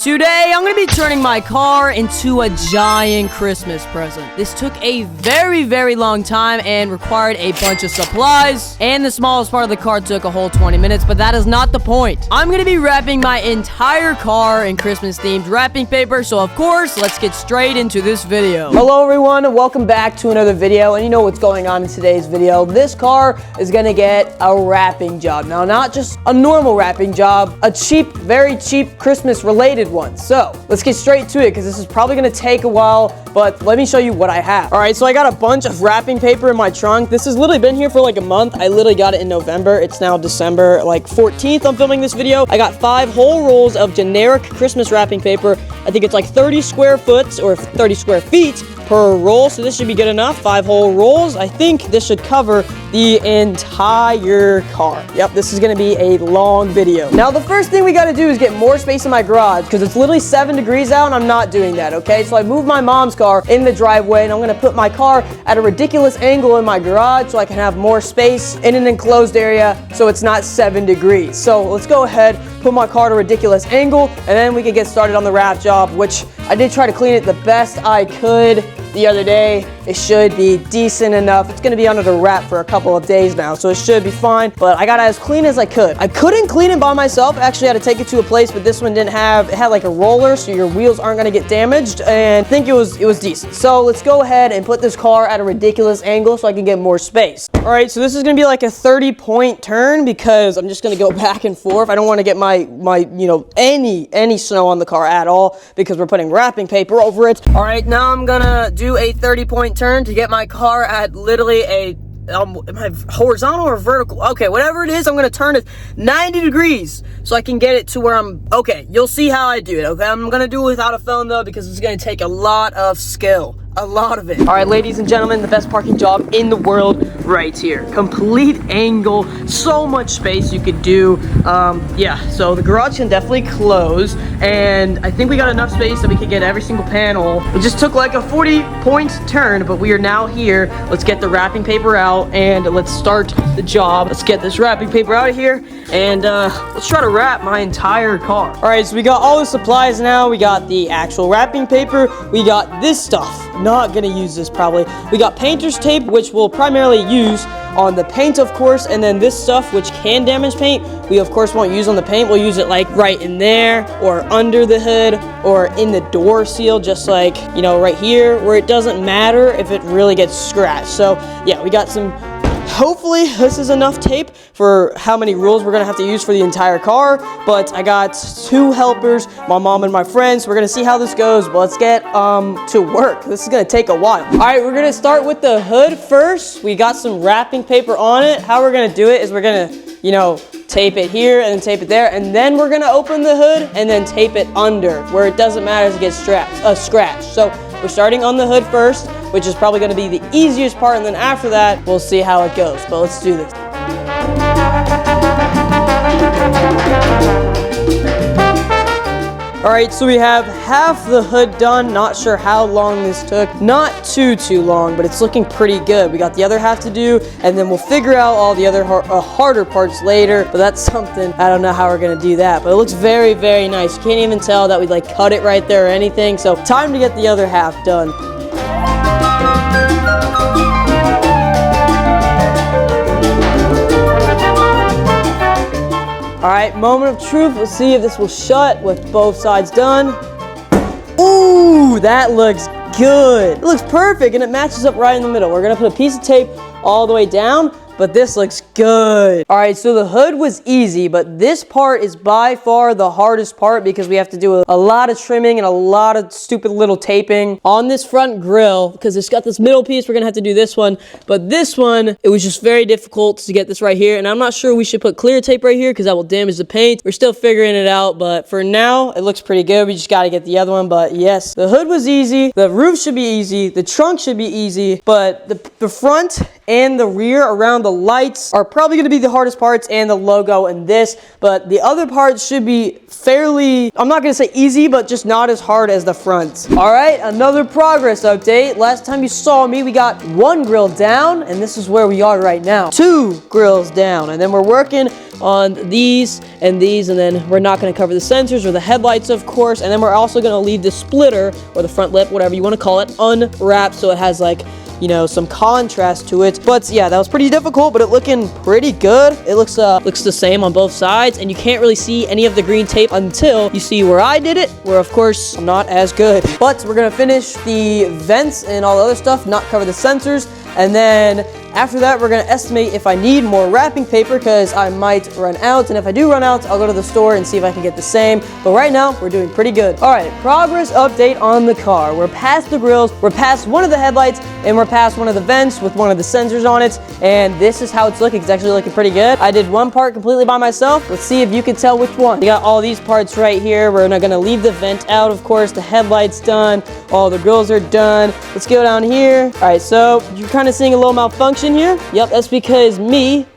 Today, I'm gonna be turning my car into a giant Christmas present. This took a very, very long time and required a bunch of supplies, and the smallest part of the car took a whole 20 minutes, but that is not the point. I'm gonna be wrapping my entire car in Christmas-themed wrapping paper, so of course, let's get straight into this video. Hello everyone, and welcome back to another video, and you know what's going on in today's video. This car is gonna get a wrapping job. Now, not just a normal wrapping job, a cheap, very cheap Christmas-related one. So let's get straight to it because this is probably going to take a while, but let me show you what I have. All right, so I got a bunch of wrapping paper in my trunk. This has literally been here for like a month. I literally got it in November. It's now December like 14th. I'm filming this video. I got 5 whole rolls of generic Christmas wrapping paper. I think it's like 30 square foot or 30 square feet per roll, so this should be good enough. 5 whole rolls. I think this should cover the entire car. Yep, this is gonna be a long video. Now, the first thing we gotta do is get more space in my garage because it's literally 7 degrees out and I'm not doing that, okay? So I moved my mom's car in the driveway and I'm gonna put my car at a ridiculous angle in my garage so I can have more space in an enclosed area so it's not 7 degrees. So let's go ahead, put my car at a ridiculous angle, and then we can get started on the wrap job, which I did try to clean it the best I could the other day. It should be decent enough. It's gonna be under the wrap for a couple of days now, so it should be fine, but I got it as clean as I could. I couldn't clean it by myself. I actually had to take it to a place, but this one didn't have, it had like a roller, so your wheels aren't gonna get damaged, and I think it was decent. So let's go ahead and put this car at a ridiculous angle so I can get more space. All right, so this is gonna be like a 30-point turn because I'm just gonna go back and forth. I don't wanna get my you know, any snow on the car at all because we're putting wrapping paper over it. All right, now I'm gonna do a 30-point turn to get my car at literally a am I horizontal or vertical? Okay, whatever it is, I'm gonna turn it 90 degrees so I can get it to where I'm okay. You'll see how I do it. Okay, I'm gonna do it without a phone though because it's gonna take a lot of skill. A lot of it. All right, ladies and gentlemen, the best parking job in the world right here. Complete angle, so much space you could do. Yeah, so the garage can definitely close, and I think we got enough space that we could get every single panel. It just took like a 40-point turn, but we are now here. Let's get the wrapping paper out, and let's start the job. Let's get this wrapping paper out of here, and let's try to wrap my entire car. All right, so we got all the supplies now. We got the actual wrapping paper. We got this stuff. Not gonna use this probably. We got painter's tape, which we'll primarily use on the paint, of course, and then this stuff, which can damage paint, we of course won't use on the paint. We'll use it like right in there or under the hood or in the door seal, just like, you know, right here where it doesn't matter if it really gets scratched. So yeah, we got some. Hopefully this is enough tape for how many rolls we're gonna have to use for the entire car, but I got 2 helpers, my mom and my friends. We're gonna see how this goes, but let's get to work. This is gonna take a while. All right, we're gonna start with the hood first. We got some wrapping paper on it. How we're gonna do it is we're gonna, you know, tape it here and then tape it there, and then we're gonna open the hood and then tape it under where it doesn't matter if it gets scratched. So we're starting on the hood first, which is probably going to be the easiest part, and then after that, we'll see how it goes. But let's do this. All right, so we have half the hood done. Not sure how long this took. Not too long, but it's looking pretty good. We got the other half to do, and then we'll figure out all the other harder parts later, but that's something, I don't know how we're gonna do that, but it looks very, very nice. You can't even tell that we like cut it right there or anything, so time to get the other half done. All right, moment of truth. Let's see if this will shut with both sides done. Ooh, that looks good. It looks perfect, and it matches up right in the middle. We're gonna put a piece of tape all the way down, but this looks good. All right, so the hood was easy, but this part is by far the hardest part because we have to do a lot of trimming and a lot of stupid little taping on this front grille because it's got this middle piece. We're gonna have to do this one, but this one, it was just very difficult to get this right here, and I'm not sure we should put clear tape right here because that will damage the paint. We're still figuring it out, but for now, it looks pretty good. We just gotta get the other one, but yes, the hood was easy, the roof should be easy, the trunk should be easy, but the front and the rear around the lights are probably going to be the hardest parts, and the logo and this, but the other parts should be fairly, I'm not going to say easy, but just not as hard as the front. All right, another progress update. Last time you saw me, we got 1 grill down, and this is where we are right now. 2 grills down, and then we're working on these and these, and then we're not going to cover the sensors or the headlights, of course, and then we're also going to leave the splitter or the front lip, whatever you want to call it, unwrapped so it has like, you know, some contrast to it. But yeah, that was pretty difficult, but it looking pretty good. It looks the same on both sides, and you can't really see any of the green tape until you see where I did it, where of course I'm not as good. But we're gonna finish the vents and all the other stuff, not cover the sensors, and then after that, we're gonna estimate if I need more wrapping paper because I might run out. And if I do run out, I'll go to the store and see if I can get the same. But right now, we're doing pretty good. All right, progress update on the car. We're past the grills, we're past one of the headlights, and we're past one of the vents with one of the sensors on it. And this is how it's looking. It's actually looking pretty good. I did one part completely by myself. Let's see if you can tell which one. We got all these parts right here. We're not gonna leave the vent out, of course. The headlight's done. All the grills are done. Let's go down here. All right, so you're kind of seeing a little malfunction here. Yep, that's because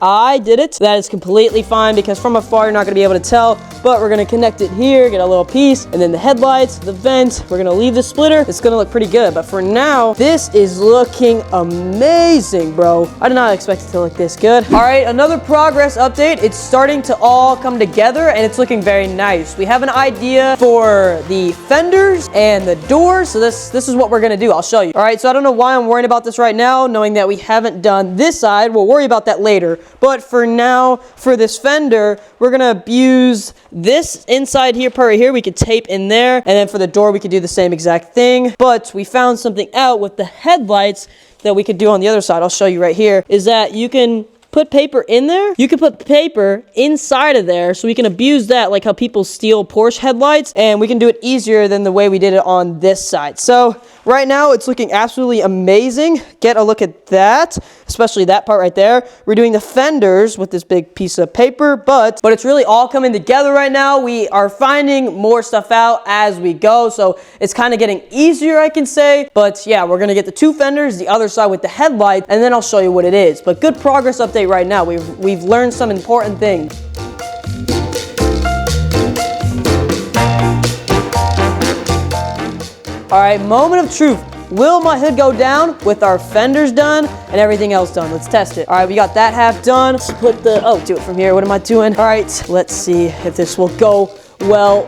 I did it. That is completely fine because from afar, you're not gonna be able to tell, but we're gonna connect it here, get a little piece, and then the headlights, the vent, we're gonna leave the splitter. It's gonna look pretty good, but for now, this is looking amazing, bro. I did not expect it to look this good. All right, another progress update. It's starting to all come together and it's looking very nice. We have an idea for the fenders and the doors, so this is what we're gonna do. I'll show you. All right, so I don't know why I'm worrying about this right now, knowing that we haven't done this side. We'll worry about that later, but for now, for this fender, we're gonna use this inside here part right here. We could tape in there, and then for the door, we could do the same exact thing, but we found something out with the headlights that we could do on the other side. I'll show you right here, is that you can put paper in there. You can put paper inside of there, so we can abuse that like how people steal Porsche headlights, and we can do it easier than the way we did it on this side. So right now it's looking absolutely amazing. Get a look at that, especially that part right there. We're doing the fenders with this big piece of paper, but it's really all coming together right now. We are finding more stuff out as we go, so it's kind of getting easier, I can say. But yeah, we're gonna get the two fenders, the other side with the headlight, and then I'll show you what it is. But good progress update right now. We've learned some important things. All right, moment of truth. Will my hood go down with our fenders done and everything else done? Let's test it. All right, we got that half done. Let's put the, do it from here. What am I doing? All right, let's see if this will go well.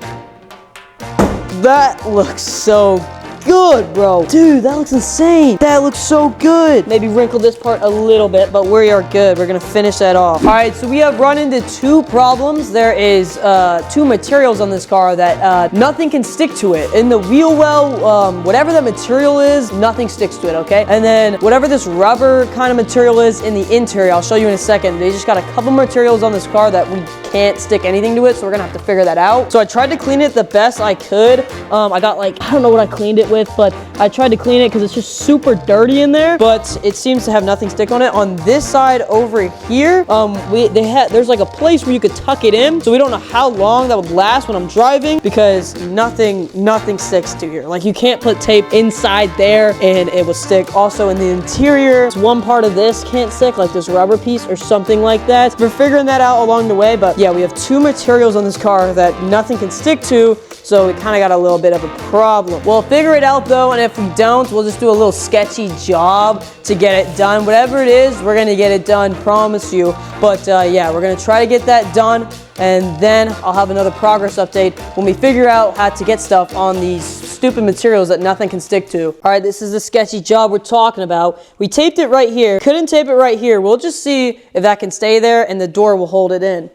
That looks so good, bro. Dude, that looks insane. That looks so good. Maybe wrinkle this part a little bit, but we are good. We're gonna finish that off. All right, so we have run into two problems. There is two materials on this car that nothing can stick to it. In the wheel well, whatever that material is, nothing sticks to it, okay? And then whatever this rubber kind of material is in the interior, I'll show you in a second. They just got a couple materials on this car that we can't stick anything to it, so we're gonna have to figure that out. So I tried to clean it the best I could. I got like, I don't know what I cleaned it with, but I tried to clean it because it's just super dirty in there, but it seems to have nothing stick on it. On this side over here, there's like a place where you could tuck it in, so we don't know how long that would last when I'm driving because nothing sticks to here. Like you can't put tape inside there and it will stick. Also in the interior, one part of this can't stick, like this rubber piece or something like that. We're figuring that out along the way, but yeah, we have two materials on this car that nothing can stick to, so we kind of got a little bit of a problem. We'll figure it out though, and if we don't, we'll just do a little sketchy job to get it done. Whatever it is, we're gonna get it done, promise you. But yeah, we're gonna try to get that done, and then I'll have another progress update when we figure out how to get stuff on these stupid materials that nothing can stick to. All right, this is the sketchy job we're talking about. We taped it right here. Couldn't tape it right here. We'll just see if that can stay there and the door will hold it in.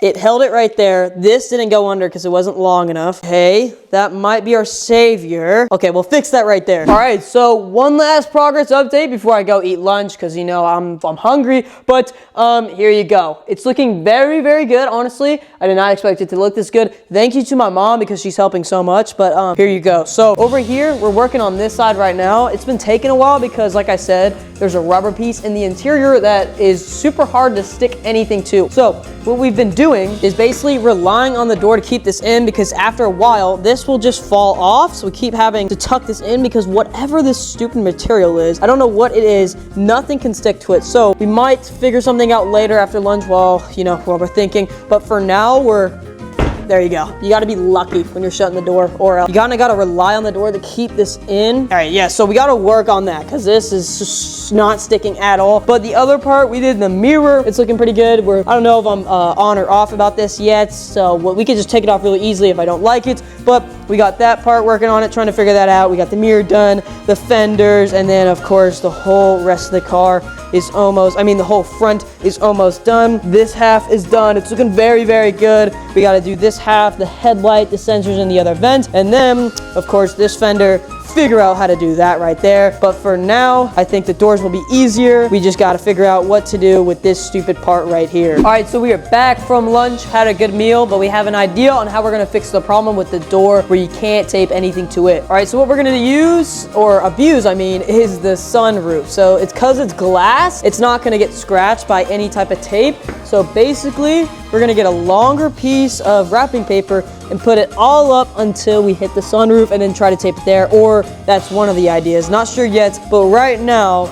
It held it right there. This didn't go under because it wasn't long enough. Hey, that might be our savior. Okay, we'll fix that right there. All right, so one last progress update before I go eat lunch because, you know, I'm hungry. But here you go. It's looking very, very good, honestly. I did not expect it to look this good. Thank you to my mom because she's helping so much. But here you go. So over here, we're working on this side right now. It's been taking a while because, like I said, there's a rubber piece in the interior that is super hard to stick anything to. So what we've been doing is basically relying on the door to keep this in because after a while, this will just fall off. So we keep having to tuck this in because whatever this stupid material is, I don't know what it is, nothing can stick to it. So we might figure something out later after lunch while we're thinking. But for now, there you go. You gotta be lucky when you're shutting the door, or you gotta rely on the door to keep this in. All right, yeah, so we gotta work on that because this is just it's not sticking at all. But the other part, we did the mirror. It's looking pretty good. I don't know if I'm on or off about this yet, so we could just take it off really easily if I don't like it. But we got that part working on it, trying to figure that out. We got the mirror done, the fenders, and then of course the whole rest of the car is almost, the whole front is almost done. This half is done. It's looking very, very good. We got to do this half, the headlight, the sensors, and the other vent. And then, of course, this fender, figure out how to do that right there. But for now, I think the doors will be easier. We just got to figure out what to do with this stupid part right here. All right, so we are back from lunch, had a good meal, but we have an idea on how we're going to fix the problem with the door where you can't tape anything to it. All right, so what we're going to use, or abuse, is the sunroof. So it's because it's glass, it's not going to get scratched by any type of tape. So basically, we're going to get a longer piece of wrapping paper and put it all up until we hit the sunroof and then try to tape it there, or that's one of the ideas. Not sure yet, but right now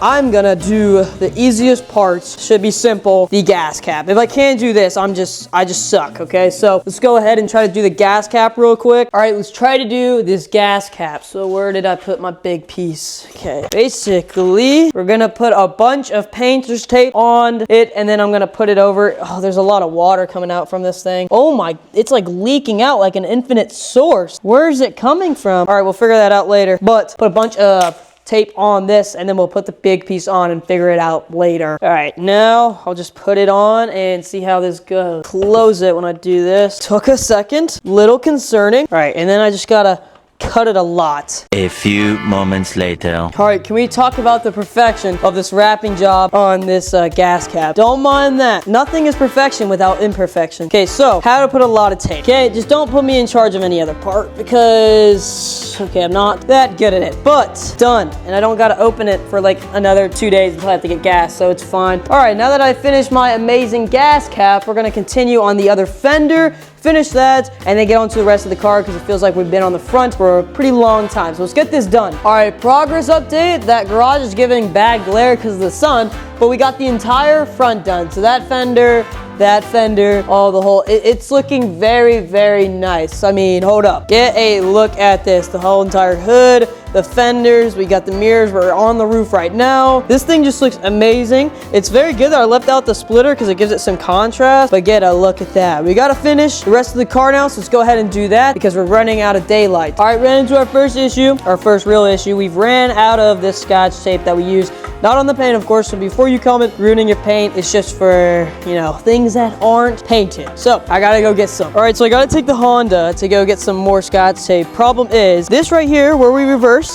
I'm gonna do the easiest parts. Should be simple, the gas cap. If I can't do this, I just suck, okay? So let's go ahead and try to do the gas cap real quick. All right, let's try to do this gas cap. So where did I put my big piece? Okay, basically, we're gonna put a bunch of painter's tape on it, and then I'm gonna put it over. Oh, there's a lot of water coming out from this thing. Oh my, it's like leaking out like an infinite source. Where is it coming from? All right, we'll figure that out later. But put a bunch of tape on this, and then we'll put the big piece on and figure it out later. All right, now I'll just put it on and see how this goes. Close it when I do this. Took a second, little concerning. All right, and then I just gotta cut it a lot. A few moments later. All right, can we talk about the perfection of this wrapping job on this gas cap? Don't mind that. Nothing is perfection without imperfection. Okay, so how to put a lot of tape. Okay, just don't put me in charge of any other part because, okay, I'm not that good at it. But done, and I don't gotta open it for like another 2 days until I have to get gas, so it's fine. All right, now that I finished my amazing gas cap, we're gonna continue on the other fender, finish that, and then get on to the rest of the car because it feels like we've been on the front for a pretty long time. So let's get this done. All right, progress update. That garage is giving bad glare because of the sun, but we got the entire front done. So that fender, oh, the whole, it's looking very, very nice. Hold up. Get a look at this. The whole entire hood, the fenders, we got the mirrors. We're on the roof right now. This thing just looks amazing. It's very good that I left out the splitter because it gives it some contrast, but get a look at that. We got to finish the rest of the car now, so let's go ahead and do that because we're running out of daylight. All right, ran into our first issue, our first real issue. We've ran out of this Scotch tape that we use, not on the paint, of course, so before you comment ruining your paint, it's just for, things that aren't painted. So I gotta go get some. All right, so I gotta take the Honda to go get some more Scotch tape. Problem is, this right here, where we reverse,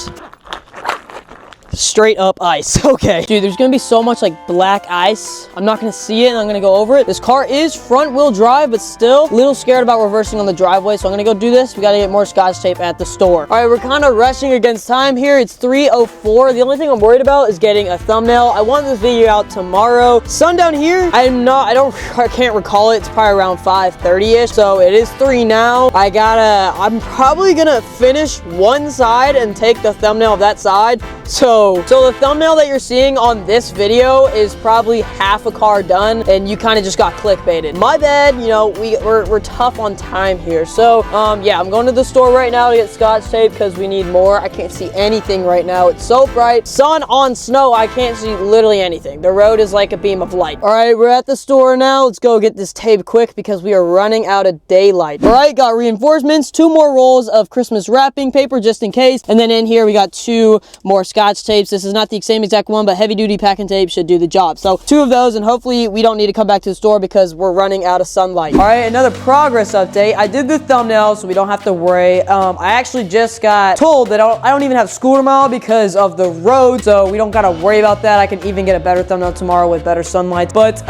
straight up ice. Okay, dude, there's gonna be so much like black ice. I'm not gonna see it and I'm gonna go over it. This car is front wheel drive, but still a little scared about reversing on the driveway, so I'm gonna go do this. We gotta get more Scotch tape at the store. All right, we're kind of rushing against time here. It's 3:04. The only thing I'm worried about is getting a thumbnail. I want this video out tomorrow. Sundown here, I can't recall it. It's probably around 5:30ish, so it is 3 now. I'm probably gonna finish one side and take the thumbnail of that side. So the thumbnail that you're seeing on this video is probably half a car done, and you kind of just got clickbaited. My bad, we're tough on time here. So, yeah, I'm going to the store right now to get Scotch tape because we need more. I can't see anything right now. It's so bright. Sun on snow, I can't see literally anything. The road is like a beam of light. All right, we're at the store now. Let's go get this tape quick because we are running out of daylight. All right, got reinforcements, 2 more rolls of Christmas wrapping paper just in case. And then in here, we got 2 more Scotch tape. This is not the same exact one, but heavy duty packing tape should do the job. So 2 of those, and hopefully we don't need to come back to the store because we're running out of sunlight. All right, another progress update. I did the thumbnail so we don't have to worry. I actually just got told that I don't even have school tomorrow because of the road, so we don't gotta worry about that. I can even get a better thumbnail tomorrow with better sunlight. But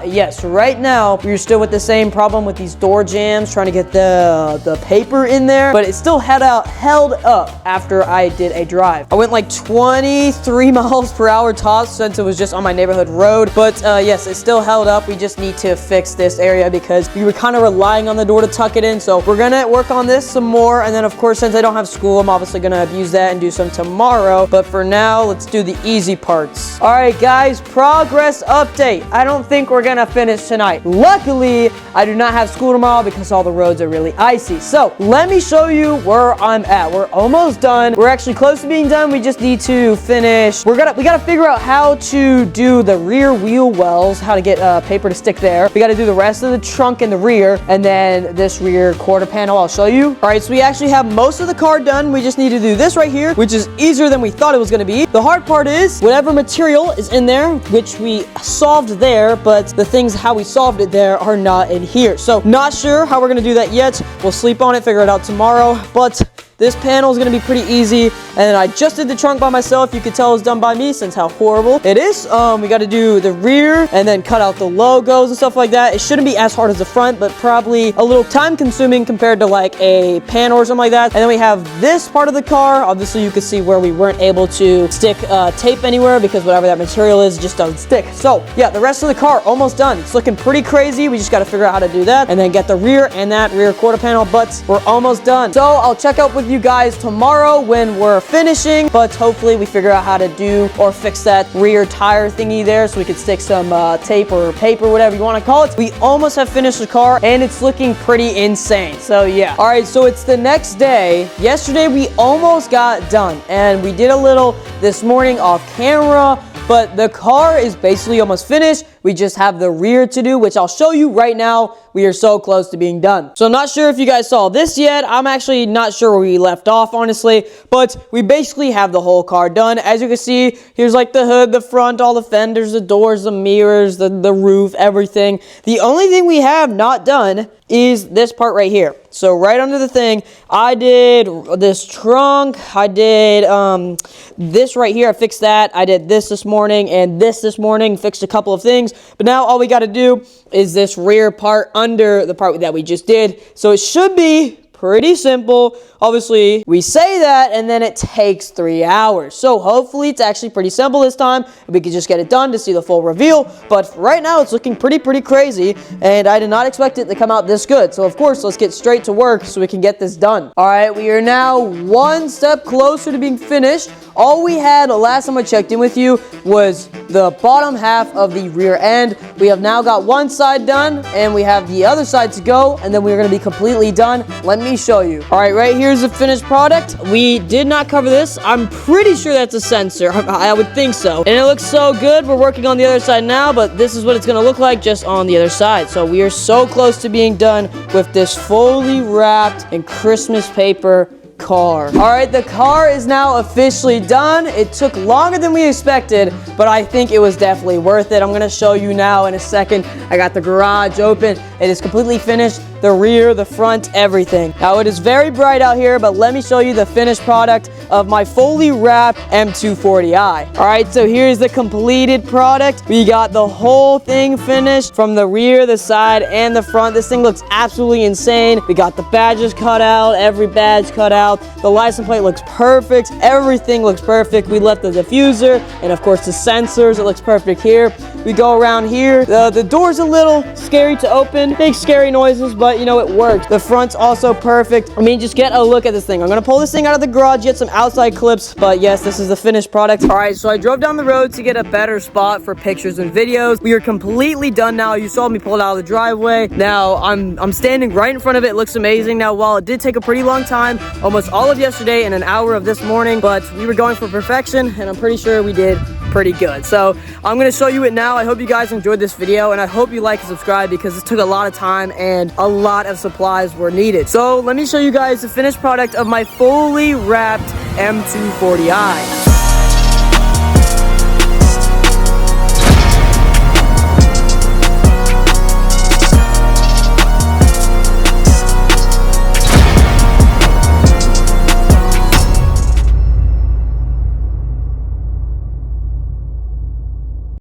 yes, right now we're still with the same problem with these door jams, trying to get the paper in there, but it still held up after I did a drive. I went like 23 miles per hour tops since it was just on my neighborhood road, but yes, it still held up. We just need to fix this area because we were kind of relying on the door to tuck it in, so we're gonna work on this some more. And then of course, since I don't have school, I'm obviously gonna abuse that and do some tomorrow, but for now, let's do the easy parts. All right, guys, progress update. I don't think we're gonna finish tonight. Luckily, I do not have school tomorrow because all the roads are really icy. So let me show you where I'm at. We're almost done. We're actually close to being done. We just need to finish. We gotta figure out how to do the rear wheel wells, how to get paper to stick there. We gotta do the rest of the trunk and the rear, and then this rear quarter panel I'll show you. All right, so we actually have most of the car done. We just need to do this right here, which is easier than we thought it was gonna be. The hard part is whatever material is in there, which we solved there, but the things how we solved it there are not in here. So not sure how we're gonna do that yet. We'll sleep on it, figure it out tomorrow, but this panel is going to be pretty easy. And then I just did the trunk by myself. You could tell it's done by me since how horrible it is. We got to do the rear and then cut out the logos and stuff like that. It shouldn't be as hard as the front, but probably a little time consuming compared to like a panel or something like that. And then we have this part of the car. Obviously you can see where we weren't able to stick tape anywhere because whatever that material is just doesn't stick. So yeah, the rest of the car almost done. It's looking pretty crazy. We just got to figure out how to do that and then get the rear and that rear quarter panel, but we're almost done. So I'll check out with you guys tomorrow when we're finishing, but hopefully we figure out how to do or fix that rear tire thingy there so we could stick some tape or paper, whatever you want to call it. We almost have finished the car and it's looking pretty insane. So yeah. All right, so it's the next day. Yesterday we almost got done and we did a little this morning off camera, but the car is basically almost finished. We just have the rear to do, which I'll show you right now. We are so close to being done. So I'm not sure if you guys saw this yet. I'm actually not sure where we left off, honestly, but we basically have the whole car done. As you can see, here's like the hood, the front, all the fenders, the doors, the mirrors, the roof, everything. The only thing we have not done is this part right here. So right under the thing, I did this trunk, I did this right here, I fixed that. I did this morning and this morning, fixed a couple of things. But now all we got to do is this rear part under the part that we just did. So it should be pretty simple. Obviously, we say that and then it takes 3 hours. So hopefully it's actually pretty simple this time. We can just get it done to see the full reveal. But right now it's looking pretty crazy. And I did not expect it to come out this good. So of course, let's get straight to work so we can get this done. All right, we are now one step closer to being finished. All we had last time I checked in with you was the bottom half of the rear end. We have now got one side done and we have the other side to go. And then we're going to be completely done. Let me show you. All right, right here's the finished product. We did not cover this. I'm pretty sure that's a sensor. I would think so. And it looks so good. We're working on the other side now, but this is what it's going to look like just on the other side. So we are so close to being done with this fully wrapped in Christmas paper car. All right, the car is now officially done. It took longer than we expected, but I think it was definitely worth it. I'm going to show you now in a second. I got the garage open. It is completely finished. The rear, the front, everything. Now, it is very bright out here, but let me show you the finished product of my fully wrapped M240i. All right, so here's the completed product. We got the whole thing finished from the rear, the side, and the front. This thing looks absolutely insane. We got the badges cut out, every badge cut out. The license plate looks perfect. Everything looks perfect. We left the diffuser and, of course, the sensors. It looks perfect here. We go around here. The door's a little scary to open. Makes scary noises, but you know, it works. The front's also perfect. I mean, just get a look at this thing. I'm gonna pull this thing out of the garage, get some outside clips, but yes, this is the finished product. All right, so I drove down the road to get a better spot for pictures and videos. We are completely done now. You saw me pull it out of the driveway. Now I'm standing right in front of it. It looks amazing. Now, while it did take a pretty long time, almost all of yesterday and an hour of this morning, but we were going for perfection, and I'm pretty sure we did pretty good. So I'm going to show you it now. I hope you guys enjoyed this video, and I hope you like and subscribe because this took a lot of time and a lot of supplies were needed. So let me show you guys the finished product of my fully wrapped M240i.